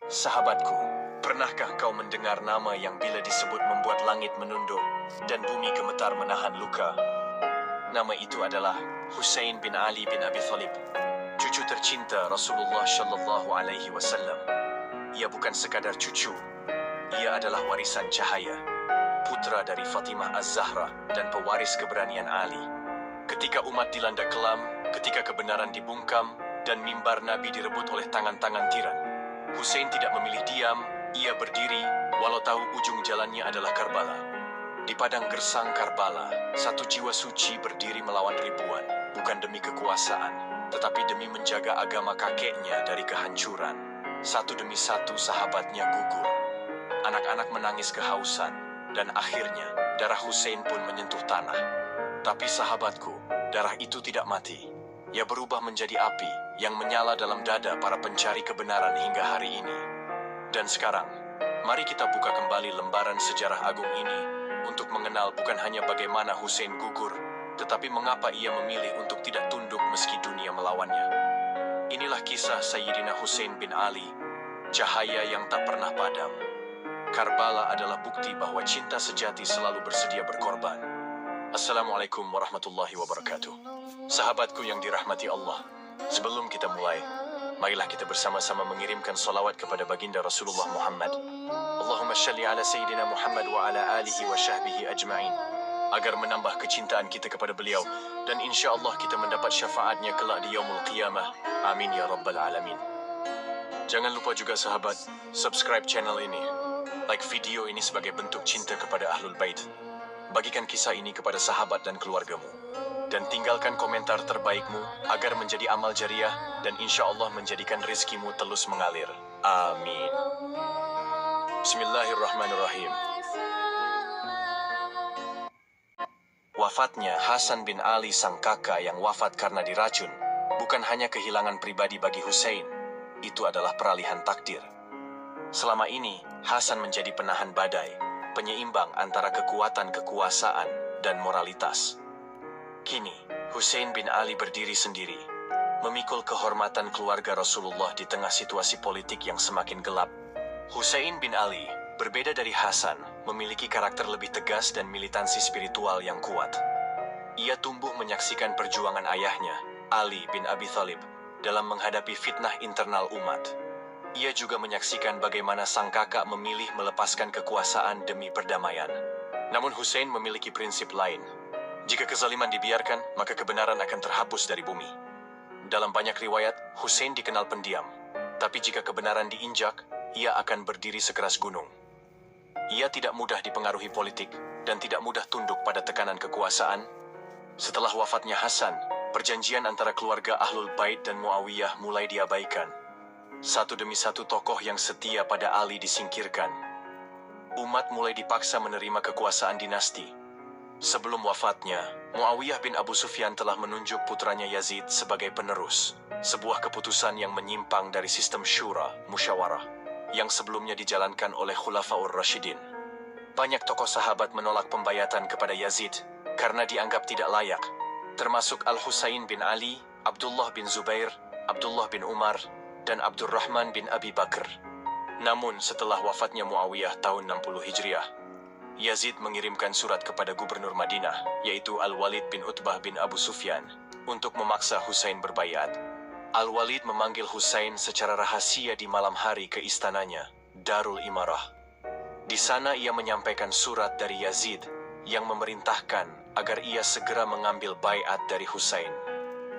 Sahabatku, pernahkah kau mendengar nama yang bila disebut membuat langit menunduk dan bumi gemetar menahan luka? Nama itu adalah Husain bin Ali bin Abi Thalib, cucu tercinta Rasulullah Shallallahu Alaihi Wasallam. Ia bukan sekadar cucu, ia adalah warisan cahaya, putra dari Fatimah Az-Zahra dan pewaris keberanian Ali. Ketika umat dilanda kelam, ketika kebenaran dibungkam, dan mimbar Nabi direbut oleh tangan-tangan tiran, Husain tidak memilih diam, ia berdiri, walau tahu ujung jalannya adalah Karbala. Di padang gersang Karbala, satu jiwa suci berdiri melawan ribuan, bukan demi kekuasaan, tetapi demi menjaga agama kakeknya dari kehancuran. Satu demi satu sahabatnya gugur. Anak-anak menangis kehausan, dan akhirnya darah Husain pun menyentuh tanah. Tapi sahabatku, darah itu tidak mati. Ia berubah menjadi api yang menyala dalam dada para pencari kebenaran hingga hari ini. Dan sekarang, mari kita buka kembali lembaran sejarah agung ini untuk mengenal bukan hanya bagaimana Husain gugur, tetapi mengapa ia memilih untuk tidak tunduk meski dunia melawannya. Inilah kisah Sayyidina Husain bin Ali, cahaya yang tak pernah padam. Karbala adalah bukti bahwa cinta sejati selalu bersedia berkorban. Assalamualaikum warahmatullahi wabarakatuh. Sahabatku yang dirahmati Allah, sebelum kita mulai, marilah kita bersama-sama mengirimkan salawat kepada baginda Rasulullah Muhammad. Allahumma shalli ala Sayyidina Muhammad wa ala alihi wa sahbihi ajma'in, agar menambah kecintaan kita kepada beliau, dan insya Allah kita mendapat syafaatnya kelak di yaumul qiyamah. Amin ya rabbal alamin. Jangan lupa juga sahabat, subscribe channel ini, like video ini sebagai bentuk cinta kepada Ahlul Bait. Bagikan kisah ini kepada sahabat dan keluargamu. Dan tinggalkan komentar terbaikmu agar menjadi amal jariah dan insya Allah menjadikan rizkimu terus mengalir. Amin. Bismillahirrahmanirrahim. Wafatnya Hasan bin Ali sang kakak yang wafat karena diracun bukan hanya kehilangan pribadi bagi Husain, itu adalah peralihan takdir. Selama ini, Hasan menjadi penahan badai, penyeimbang antara kekuatan kekuasaan dan moralitas. Kini, Husain bin Ali berdiri sendiri, memikul kehormatan keluarga Rasulullah di tengah situasi politik yang semakin gelap. Husain bin Ali, berbeda dari Hasan, memiliki karakter lebih tegas dan militansi spiritual yang kuat. Ia tumbuh menyaksikan perjuangan ayahnya, Ali bin Abi Thalib, dalam menghadapi fitnah internal umat. Ia juga menyaksikan bagaimana sang kakak memilih melepaskan kekuasaan demi perdamaian. Namun Husain memiliki prinsip lain. Jika kezaliman dibiarkan, maka kebenaran akan terhapus dari bumi. Dalam banyak riwayat, Husain dikenal pendiam. Tapi jika kebenaran diinjak, ia akan berdiri sekeras gunung. Ia tidak mudah dipengaruhi politik dan tidak mudah tunduk pada tekanan kekuasaan. Setelah wafatnya Hasan, perjanjian antara keluarga Ahlul Bait dan Muawiyah mulai diabaikan. Satu demi satu tokoh yang setia pada Ali disingkirkan. Umat mulai dipaksa menerima kekuasaan dinasti. Sebelum wafatnya, Muawiyah bin Abu Sufyan telah menunjuk putranya Yazid sebagai penerus, sebuah keputusan yang menyimpang dari sistem syura, musyawarah, yang sebelumnya dijalankan oleh Khulafaur Rasyidin. Banyak tokoh sahabat menolak pembayatan kepada Yazid karena dianggap tidak layak, termasuk Al-Husain bin Ali, Abdullah bin Zubair, Abdullah bin Umar, dan Abdurrahman bin Abi Bakr. Namun setelah wafatnya Muawiyah tahun 60 Hijriah, Yazid mengirimkan surat kepada gubernur Madinah, yaitu Al-Walid bin Utbah bin Abu Sufyan, untuk memaksa Husain berbaiat. Al-Walid memanggil Husain secara rahasia di malam hari ke istananya, Darul Imarah. Di sana ia menyampaikan surat dari Yazid yang memerintahkan agar ia segera mengambil baiat dari Husain.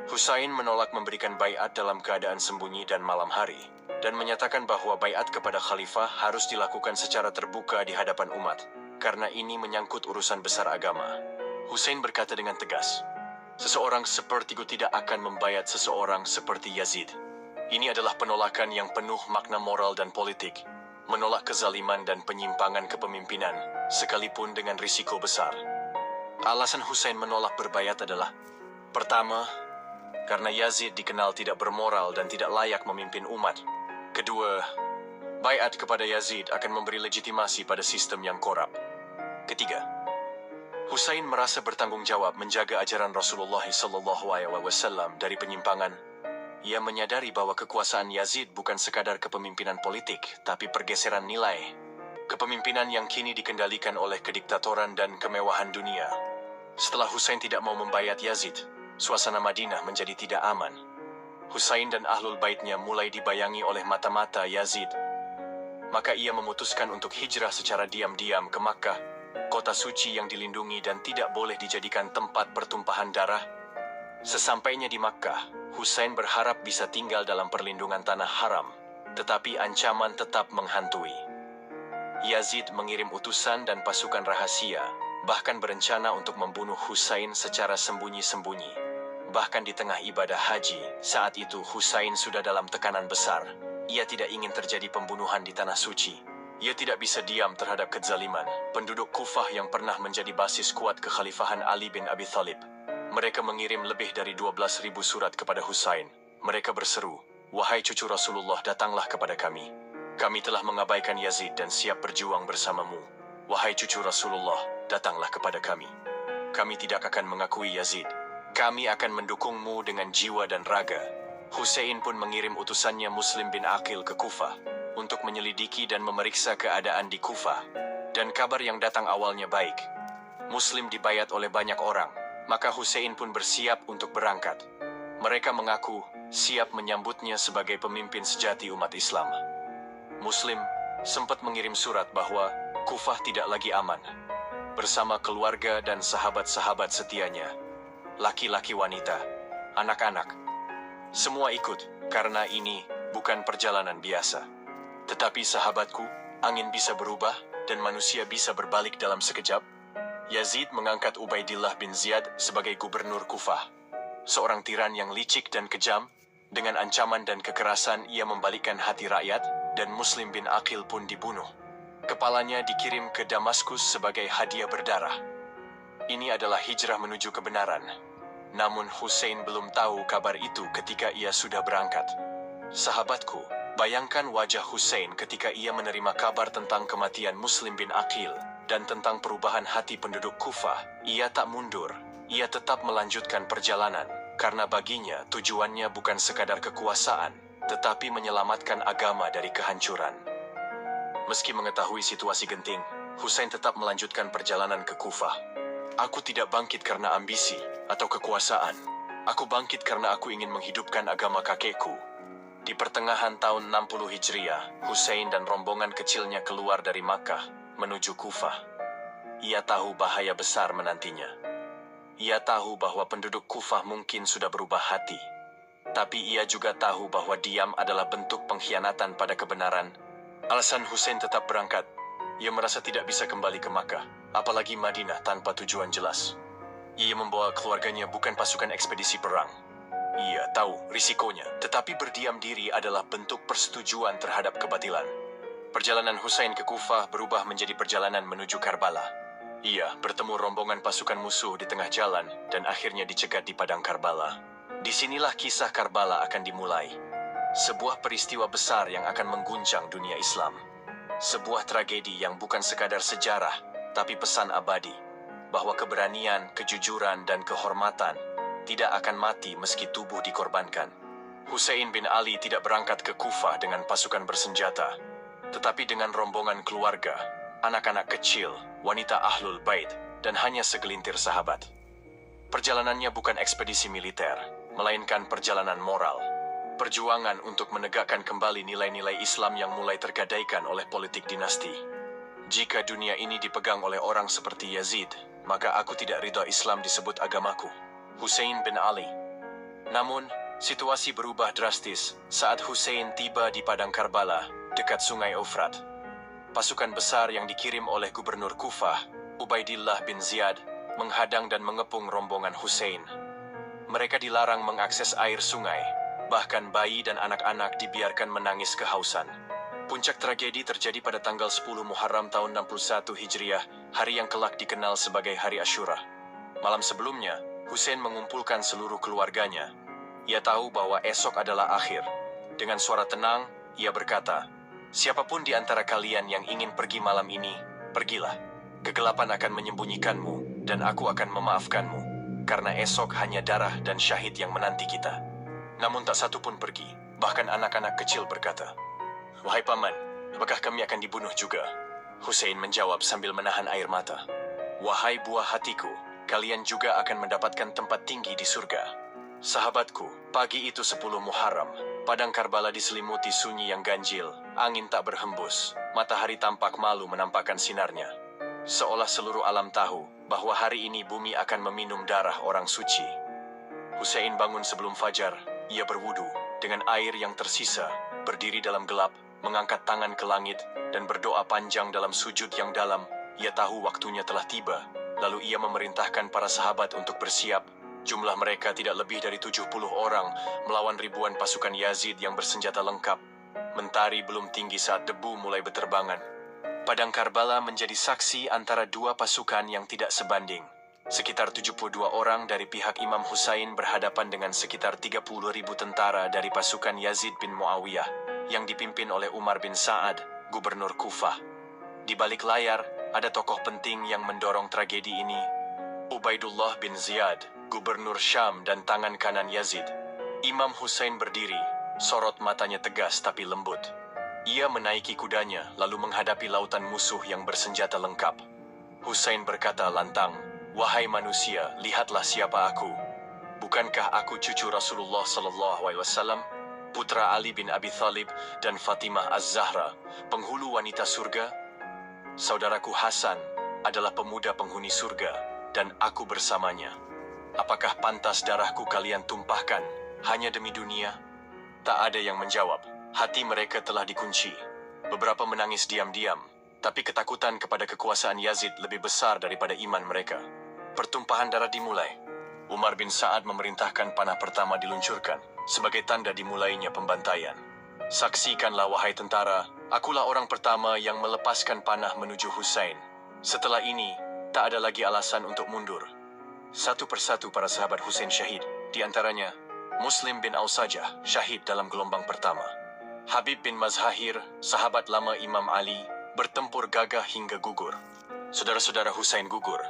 Husain menolak memberikan baiat dalam keadaan sembunyi dan malam hari, dan menyatakan bahwa baiat kepada khalifah harus dilakukan secara terbuka di hadapan umat, karena ini menyangkut urusan besar agama. Husain berkata dengan tegas, seseorang sepertiku tidak akan membayat seseorang seperti Yazid. Ini adalah penolakan yang penuh makna moral dan politik, menolak kezaliman dan penyimpangan kepemimpinan, sekalipun dengan risiko besar. Alasan Husain menolak berbayat adalah, pertama, karena Yazid dikenal tidak bermoral dan tidak layak memimpin umat. Kedua, baiat kepada Yazid akan memberi legitimasi pada sistem yang korup. Ketiga, Husain merasa bertanggung jawab menjaga ajaran Rasulullah SAW dari penyimpangan. Ia menyadari bahwa kekuasaan Yazid bukan sekadar kepemimpinan politik, tapi pergeseran nilai. Kepemimpinan yang kini dikendalikan oleh kediktatoran dan kemewahan dunia. Setelah Husain tidak mau membayat Yazid, suasana Madinah menjadi tidak aman. Husain dan ahlul baitnya mulai dibayangi oleh mata-mata Yazid. Maka ia memutuskan untuk hijrah secara diam-diam ke Makkah, kota suci yang dilindungi dan tidak boleh dijadikan tempat pertumpahan darah. Sesampainya di Makkah, Husain berharap bisa tinggal dalam perlindungan tanah haram, tetapi ancaman tetap menghantui. Yazid mengirim utusan dan pasukan rahasia, bahkan berencana untuk membunuh Husain secara sembunyi-sembunyi. Bahkan di tengah ibadah haji, saat itu Husain sudah dalam tekanan besar. Ia tidak ingin terjadi pembunuhan di tanah suci. Ia tidak bisa diam terhadap kezaliman penduduk Kufah yang pernah menjadi basis kuat kekhalifahan Ali bin Abi Thalib. Mereka mengirim lebih dari 12.000 surat kepada Husain. Mereka berseru, "Wahai cucu Rasulullah, datanglah kepada kami. Kami telah mengabaikan Yazid dan siap berjuang bersamamu. Wahai cucu Rasulullah, datanglah kepada kami. Kami tidak akan mengakui Yazid. Kami akan mendukungmu dengan jiwa dan raga." Husain pun mengirim utusannya Muslim bin Aqil ke Kufah untuk menyelidiki dan memeriksa keadaan di Kufah. Dan kabar yang datang awalnya baik. Muslim dibayat oleh banyak orang, maka Husain pun bersiap untuk berangkat. Mereka mengaku siap menyambutnya sebagai pemimpin sejati umat Islam. Muslim sempat mengirim surat bahwa Kufah tidak lagi aman. Bersama keluarga dan sahabat-sahabat setianya, laki-laki, wanita, anak-anak, semua ikut karena ini bukan perjalanan biasa. Tetapi sahabatku, angin bisa berubah dan manusia bisa berbalik dalam sekejap. Yazid mengangkat Ubaidillah bin Ziyad sebagai gubernur Kufah. Seorang tiran yang licik dan kejam, dengan ancaman dan kekerasan ia membalikkan hati rakyat, dan Muslim bin Aqil pun dibunuh. Kepalanya dikirim ke Damaskus sebagai hadiah berdarah. Ini adalah hijrah menuju kebenaran. Namun Husain belum tahu kabar itu ketika ia sudah berangkat. Sahabatku, bayangkan wajah Husain ketika ia menerima kabar tentang kematian Muslim bin Aqil dan tentang perubahan hati penduduk Kufah. Ia tak mundur, ia tetap melanjutkan perjalanan, karena baginya tujuannya bukan sekadar kekuasaan, tetapi menyelamatkan agama dari kehancuran. Meski mengetahui situasi genting, Husain tetap melanjutkan perjalanan ke Kufah. "Aku tidak bangkit karena ambisi atau kekuasaan. Aku bangkit karena aku ingin menghidupkan agama kakekku." Di pertengahan tahun 60 Hijriah, Husain dan rombongan kecilnya keluar dari Makkah menuju Kufah. Ia tahu bahaya besar menantinya. Ia tahu bahwa penduduk Kufah mungkin sudah berubah hati. Tapi ia juga tahu bahwa diam adalah bentuk pengkhianatan pada kebenaran. Alasan Husain tetap berangkat, ia merasa tidak bisa kembali ke Makkah, apalagi Madinah tanpa tujuan jelas. Ia membawa keluarganya bukan pasukan ekspedisi perang. Ia tahu risikonya, tetapi berdiam diri adalah bentuk persetujuan terhadap kebatilan. Perjalanan Husain ke Kufah berubah menjadi perjalanan menuju Karbala. Ia bertemu rombongan pasukan musuh di tengah jalan dan akhirnya dicegat di padang Karbala. Disinilah kisah Karbala akan dimulai. Sebuah peristiwa besar yang akan mengguncang dunia Islam. Sebuah tragedi yang bukan sekadar sejarah, tapi pesan abadi, bahwa keberanian, kejujuran, dan kehormatan tidak akan mati meski tubuh dikorbankan. Husain bin Ali tidak berangkat ke Kufah dengan pasukan bersenjata, tetapi dengan rombongan keluarga, anak-anak kecil, wanita ahlul bait, dan hanya segelintir sahabat. Perjalanannya bukan ekspedisi militer, melainkan perjalanan moral. Perjuangan untuk menegakkan kembali nilai-nilai Islam yang mulai tergadaikan oleh politik dinasti. "Jika dunia ini dipegang oleh orang seperti Yazid, maka aku tidak ridha Islam disebut agamaku." Husain bin Ali. Namun, situasi berubah drastis saat Husain tiba di padang Karbala, dekat sungai Eufrat. Pasukan besar yang dikirim oleh gubernur Kufah, Ubaidillah bin Ziyad, menghadang dan mengepung rombongan Husain. Mereka dilarang mengakses air sungai, bahkan bayi dan anak-anak dibiarkan menangis kehausan. Puncak tragedi terjadi pada tanggal 10 Muharram tahun 61 Hijriah, hari yang kelak dikenal sebagai Hari Asyura. Malam sebelumnya, Husain mengumpulkan seluruh keluarganya. Ia tahu bahwa esok adalah akhir. Dengan suara tenang, ia berkata, "Siapapun di antara kalian yang ingin pergi malam ini, pergilah. Kegelapan akan menyembunyikanmu, dan aku akan memaafkanmu, karena esok hanya darah dan syahid yang menanti kita." namun tak satu pun pergi. Bahkan anak-anak kecil berkata, "Wahai paman, apakah kami akan dibunuh juga?" Husain menjawab sambil menahan air mata, "Wahai buah hatiku, kalian juga akan mendapatkan tempat tinggi di surga." Sahabatku, pagi itu 10 Muharram. Padang Karbala diselimuti sunyi yang ganjil, angin tak berhembus, matahari tampak malu menampakkan sinarnya. Seolah seluruh alam tahu bahwa hari ini bumi akan meminum darah orang suci. Husain bangun sebelum fajar. Ia berwudu dengan air yang tersisa, berdiri dalam gelap, mengangkat tangan ke langit, dan berdoa panjang dalam sujud yang dalam. Ia tahu waktunya telah tiba. Lalu ia memerintahkan para sahabat untuk bersiap. Jumlah mereka tidak lebih dari 70 orang melawan ribuan pasukan Yazid yang bersenjata lengkap. Mentari belum tinggi saat debu mulai berterbangan. Padang Karbala menjadi saksi antara dua pasukan yang tidak sebanding. Sekitar 72 orang dari pihak Imam Husain berhadapan dengan sekitar 30.000 tentara dari pasukan Yazid bin Muawiyah yang dipimpin oleh Umar bin Sa'ad, gubernur Kufah. Di balik layar, ada tokoh penting yang mendorong tragedi ini. Ubaidullah bin Ziyad, gubernur Syam dan tangan kanan Yazid. Imam Husain berdiri, sorot matanya tegas tapi lembut. Ia menaiki kudanya lalu menghadapi lautan musuh yang bersenjata lengkap. Husain berkata lantang, "Wahai manusia, lihatlah siapa aku. Bukankah aku cucu Rasulullah SAW, putra Ali bin Abi Thalib dan Fatimah Az-Zahra, penghulu wanita surga? Saudaraku Hasan adalah pemuda penghuni surga, dan aku bersamanya. Apakah pantas darahku kalian tumpahkan hanya demi dunia?" Tak ada yang menjawab. Hati mereka telah dikunci. Beberapa menangis diam-diam, tapi ketakutan kepada kekuasaan Yazid lebih besar daripada iman mereka. Pertumpahan darah dimulai. Umar bin Sa'ad memerintahkan panah pertama diluncurkan, sebagai tanda dimulainya pembantaian. "Saksikanlah wahai tentara, akulah orang pertama yang melepaskan panah menuju Husain. Setelah ini, tak ada lagi alasan untuk mundur." Satu persatu para sahabat Husain syahid, di antaranya Muslim bin Ausajah syahid dalam gelombang pertama. Habib bin Mazahir, sahabat lama Imam Ali, bertempur gagah hingga gugur. Saudara-saudara Husain gugur.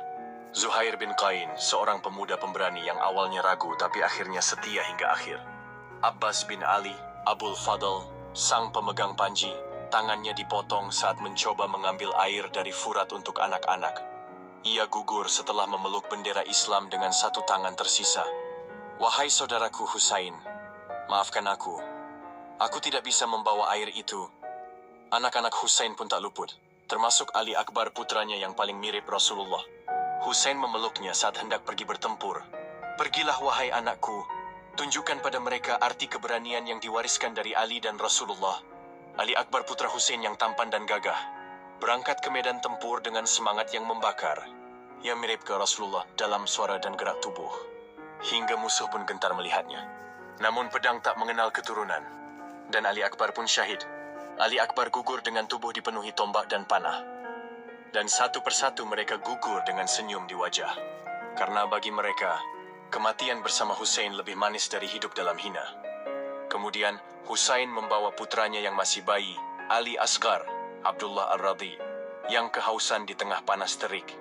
Zuhair bin Qain, seorang pemuda pemberani yang awalnya ragu tapi akhirnya setia hingga akhir. Abbas bin Ali, Abul Fadl, sang pemegang panji, tangannya dipotong saat mencoba mengambil air dari furat untuk anak-anak. Ia gugur setelah memeluk bendera Islam dengan satu tangan tersisa. "Wahai saudaraku Husain, maafkan aku. Aku tidak bisa membawa air itu." Anak-anak Husain pun tak luput, termasuk Ali Akbar putranya yang paling mirip Rasulullah. Husain memeluknya saat hendak pergi bertempur. "Pergilah wahai anakku, tunjukkan pada mereka arti keberanian yang diwariskan dari Ali dan Rasulullah." Ali Akbar putra Husain yang tampan dan gagah, berangkat ke medan tempur dengan semangat yang membakar. Ia mirip ke Rasulullah dalam suara dan gerak tubuh, hingga musuh pun gentar melihatnya. Namun pedang tak mengenal keturunan, dan Ali Akbar pun syahid. Ali Akbar gugur dengan tubuh dipenuhi tombak dan panah. Dan satu persatu mereka gugur dengan senyum di wajah. Karena bagi mereka, kematian bersama Husain lebih manis dari hidup dalam hina. Kemudian, Husain membawa putranya yang masih bayi, Ali Asghar, Abdullah Ar-Radhi, yang kehausan di tengah panas terik.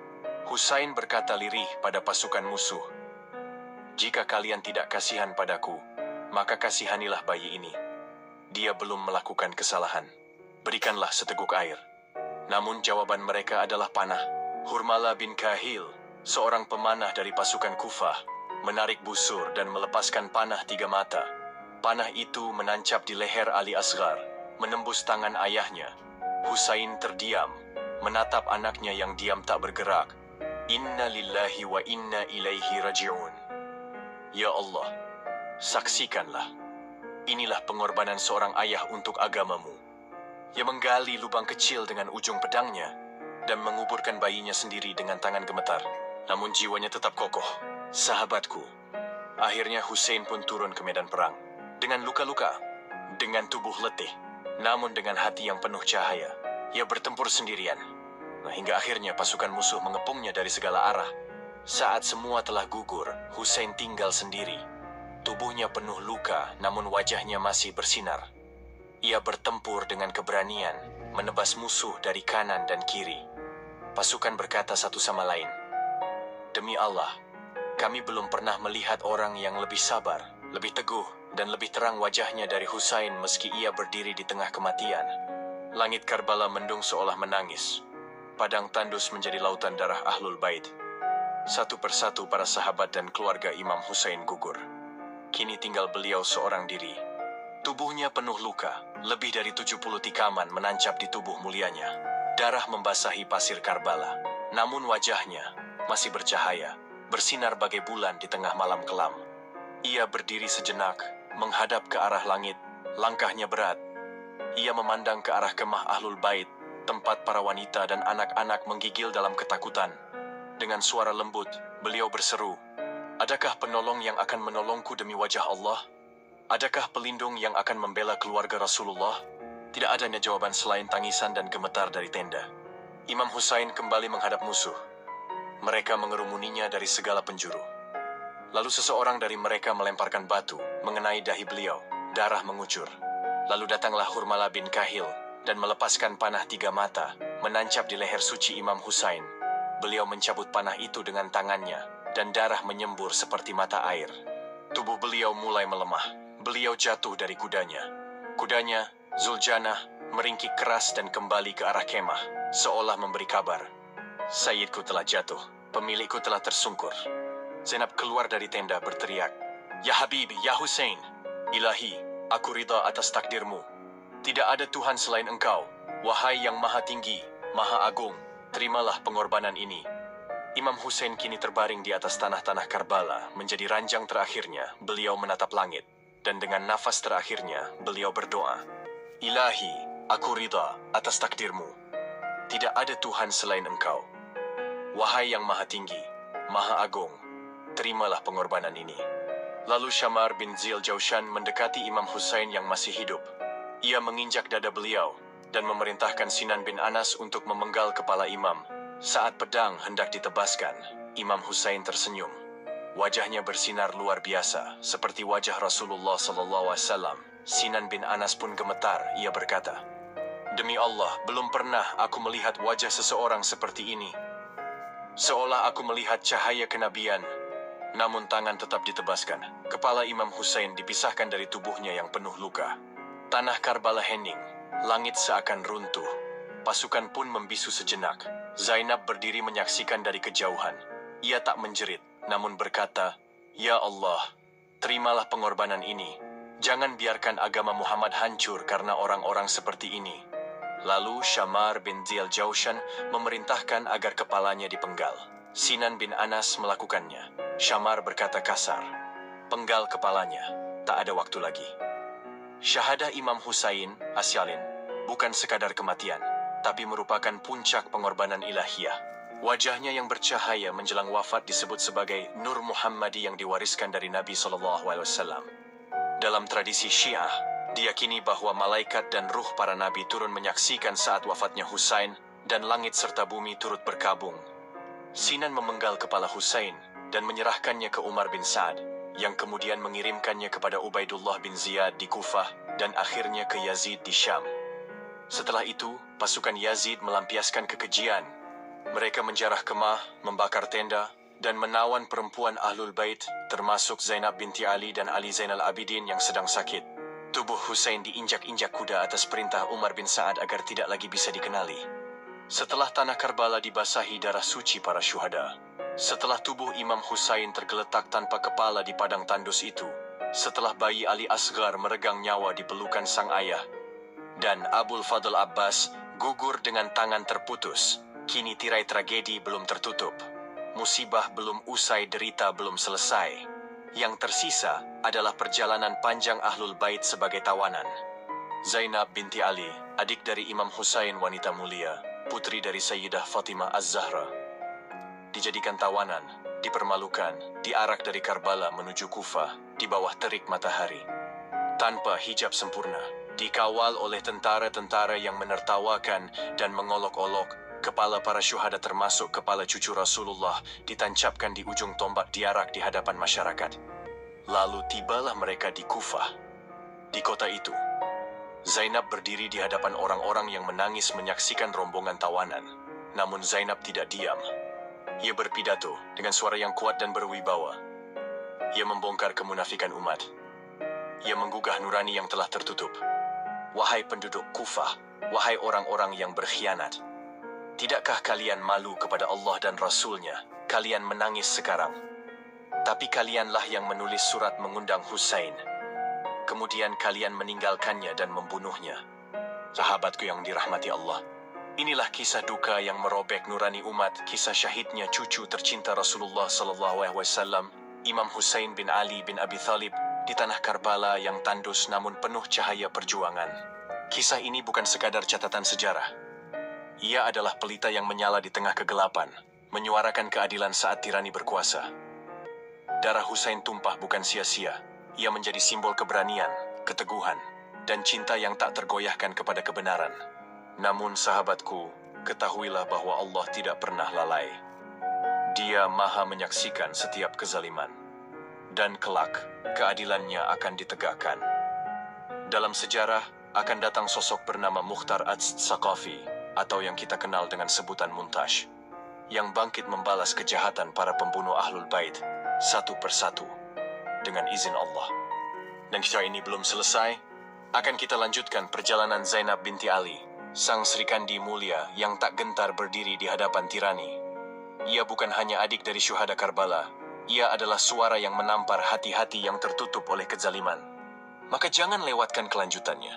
Husain berkata lirih pada pasukan musuh, "Jika kalian tidak kasihan padaku, maka kasihanilah bayi ini. Dia belum melakukan kesalahan. Berikanlah seteguk air." Namun jawaban mereka adalah panah. Hurmala bin Kahil, seorang pemanah dari pasukan Kufah, menarik busur dan melepaskan panah 3 mata. Panah itu menancap di leher Ali Asghar, menembus tangan ayahnya. Husain terdiam, menatap anaknya yang diam tak bergerak. "Inna lillahi wa inna ilaihi raji'un." Ya Allah, saksikanlah. Inilah pengorbanan seorang ayah untuk agamamu. Ia menggali lubang kecil dengan ujung pedangnya dan menguburkan bayinya sendiri dengan tangan gemetar. Namun jiwanya tetap kokoh. Sahabatku, akhirnya Husain pun turun ke medan perang. Dengan luka-luka, dengan tubuh letih, namun dengan hati yang penuh cahaya. Ia bertempur sendirian, hingga akhirnya pasukan musuh mengepungnya dari segala arah. Saat semua telah gugur, Husain tinggal sendiri. Tubuhnya penuh luka, namun wajahnya masih bersinar. Ia bertempur dengan keberanian, menebas musuh dari kanan dan kiri. Pasukan berkata satu sama lain, "Demi Allah, kami belum pernah melihat orang yang lebih sabar, lebih teguh, dan lebih terang wajahnya dari Husain meski ia berdiri di tengah kematian. Langit Karbala mendung seolah menangis. Padang tandus menjadi lautan darah Ahlul Bait. Satu persatu para sahabat dan keluarga Imam Husain gugur. Kini tinggal beliau seorang diri. Tubuhnya penuh luka, lebih dari 70 tikaman menancap di tubuh mulianya. Darah membasahi pasir Karbala. Namun wajahnya masih bercahaya, bersinar bagai bulan di tengah malam kelam. Ia berdiri sejenak, menghadap ke arah langit, langkahnya berat. Ia memandang ke arah kemah Ahlul Bait, tempat para wanita dan anak-anak menggigil dalam ketakutan. Dengan suara lembut, beliau berseru, "Adakah penolong yang akan menolongku demi wajah Allah? Adakah pelindung yang akan membela keluarga Rasulullah?" Tidak adanya jawaban selain tangisan dan gemetar dari tenda. Imam Husain kembali menghadap musuh. Mereka mengerumuninya dari segala penjuru. Lalu seseorang dari mereka melemparkan batu mengenai dahi beliau. Darah mengucur. Lalu datanglah Hurmala bin Kahil dan melepaskan panah 3 mata, menancap di leher suci Imam Husain. Beliau mencabut panah itu dengan tangannya, dan darah menyembur seperti mata air. Tubuh beliau mulai melemah. Beliau jatuh dari kudanya. Kudanya, Zuljanah, meringkik keras dan kembali ke arah kemah, seolah memberi kabar. "Sayyidku telah jatuh, pemilikku telah tersungkur." Zainab keluar dari tenda berteriak, "Ya Habibi, ya Husain! Ilahi, aku ridha atas takdirmu. Tidak ada Tuhan selain engkau. Wahai yang maha tinggi, maha agung, terimalah pengorbanan ini." Imam Husain kini terbaring di atas tanah-tanah Karbala. Menjadi ranjang terakhirnya, beliau menatap langit. Dan dengan nafas terakhirnya, beliau berdoa, "Ilahi, aku ridha atas takdirmu. Tidak ada Tuhan selain engkau. Wahai yang maha tinggi, maha agung, terimalah pengorbanan ini." Lalu Syamar bin Zil Jaushan mendekati Imam Husain yang masih hidup. Ia menginjak dada beliau dan memerintahkan Sinan bin Anas untuk memenggal kepala imam. Saat pedang hendak ditebaskan, Imam Husain tersenyum. Wajahnya bersinar luar biasa, seperti wajah Rasulullah SAW. Sinan bin Anas pun gemetar. Ia berkata, "Demi Allah, belum pernah aku melihat wajah seseorang seperti ini. Seolah aku melihat cahaya kenabian." Namun tangan tetap ditebaskan. Kepala Imam Husain dipisahkan dari tubuhnya yang penuh luka. Tanah Karbala hening, langit seakan runtuh. Pasukan pun membisu sejenak. Zainab berdiri menyaksikan dari kejauhan. Ia tak menjerit, namun berkata, "Ya Allah, terimalah pengorbanan ini. Jangan biarkan agama Muhammad hancur karena orang-orang seperti ini." Lalu Syamar bin Zil Jaushan memerintahkan agar kepalanya dipenggal. Sinan bin Anas melakukannya. Syamar berkata kasar, "Penggal kepalanya, tak ada waktu lagi." Syahadah Imam Husain, asyalin, bukan sekadar kematian, tapi merupakan puncak pengorbanan ilahiyah. Wajahnya yang bercahaya menjelang wafat disebut sebagai Nur Muhammadi yang diwariskan dari Nabi SAW. Dalam tradisi Syiah, diyakini bahwa malaikat dan ruh para nabi turun menyaksikan saat wafatnya Husain, dan langit serta bumi turut berkabung. Sinan memenggal kepala Husain dan menyerahkannya ke Umar bin Sa'ad, yang kemudian mengirimkannya kepada Ubaidullah bin Ziyad di Kufah dan akhirnya ke Yazid di Syam. Setelah itu, pasukan Yazid melampiaskan kekejian. Mereka menjarah kemah, membakar tenda, dan menawan perempuan Ahlul Bait, termasuk Zainab binti Ali dan Ali Zainal Abidin yang sedang sakit. Tubuh Husain diinjak-injak kuda atas perintah Umar bin Sa'ad agar tidak lagi bisa dikenali. Setelah tanah Karbala dibasahi darah suci para syuhada, setelah tubuh Imam Husain tergeletak tanpa kepala di padang tandus itu, setelah bayi Ali Asghar meregang nyawa di pelukan sang ayah, dan Abul Fadl Abbas gugur dengan tangan terputus, kini tirai tragedi belum tertutup. Musibah belum usai, derita belum selesai. Yang tersisa adalah perjalanan panjang Ahlul Bait sebagai tawanan. Zainab binti Ali, adik dari Imam Husain wanita mulia, putri dari Sayyidah Fatimah Az-Zahra, dijadikan tawanan, dipermalukan, diarak dari Karbala menuju Kufah di bawah terik matahari. Tanpa hijab sempurna, dikawal oleh tentara-tentara yang menertawakan dan mengolok-olok, kepala para syuhada termasuk kepala cucu Rasulullah ditancapkan di ujung tombak diarak di hadapan masyarakat. Lalu tibalah mereka di Kufah. Di kota itu, Zainab berdiri di hadapan orang-orang yang menangis menyaksikan rombongan tawanan. Namun Zainab tidak diam. Ia berpidato dengan suara yang kuat dan berwibawa. Ia membongkar kemunafikan umat. Ia menggugah nurani yang telah tertutup. Wahai penduduk Kufah, wahai orang-orang yang berkhianat, tidakkah kalian malu kepada Allah dan Rasul-Nya? Kalian menangis sekarang. Tapi kalianlah yang menulis surat mengundang Husain. Kemudian kalian meninggalkannya dan membunuhnya. Sahabatku yang dirahmati Allah, inilah kisah duka yang merobek nurani umat, kisah syahidnya cucu tercinta Rasulullah SAW, Imam Husain bin Ali bin Abi Thalib, di tanah Karbala yang tandus namun penuh cahaya perjuangan. Kisah ini bukan sekadar catatan sejarah. Ia adalah pelita yang menyala di tengah kegelapan, menyuarakan keadilan saat tirani berkuasa. Darah Husain tumpah bukan sia-sia. Ia menjadi simbol keberanian, keteguhan, dan cinta yang tak tergoyahkan kepada kebenaran. Namun sahabatku, ketahuilah bahwa Allah tidak pernah lalai. Dia maha menyaksikan setiap kezaliman. Dan kelak, keadilannya akan ditegakkan. Dalam sejarah, akan datang sosok bernama Mukhtar Ats-Tsaqafi, atau yang kita kenal dengan sebutan Muntash, yang bangkit membalas kejahatan para pembunuh Ahlul Bait, satu persatu, dengan izin Allah. Dan kisah ini belum selesai, akan kita lanjutkan perjalanan Zainab binti Ali, sang Sri Kandi mulia yang tak gentar berdiri di hadapan tirani. Ia bukan hanya adik dari syuhada Karbala, ia adalah suara yang menampar hati-hati yang tertutup oleh kezaliman. Maka jangan lewatkan kelanjutannya.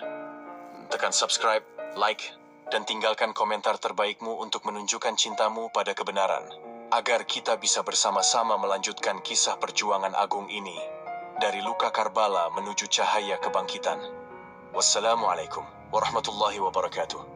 Tekan subscribe, like, dan tinggalkan komentar terbaikmu untuk menunjukkan cintamu pada kebenaran, agar kita bisa bersama-sama melanjutkan kisah perjuangan agung ini, dari luka Karbala menuju cahaya kebangkitan. Wassalamualaikum warahmatullahi wabarakatuh.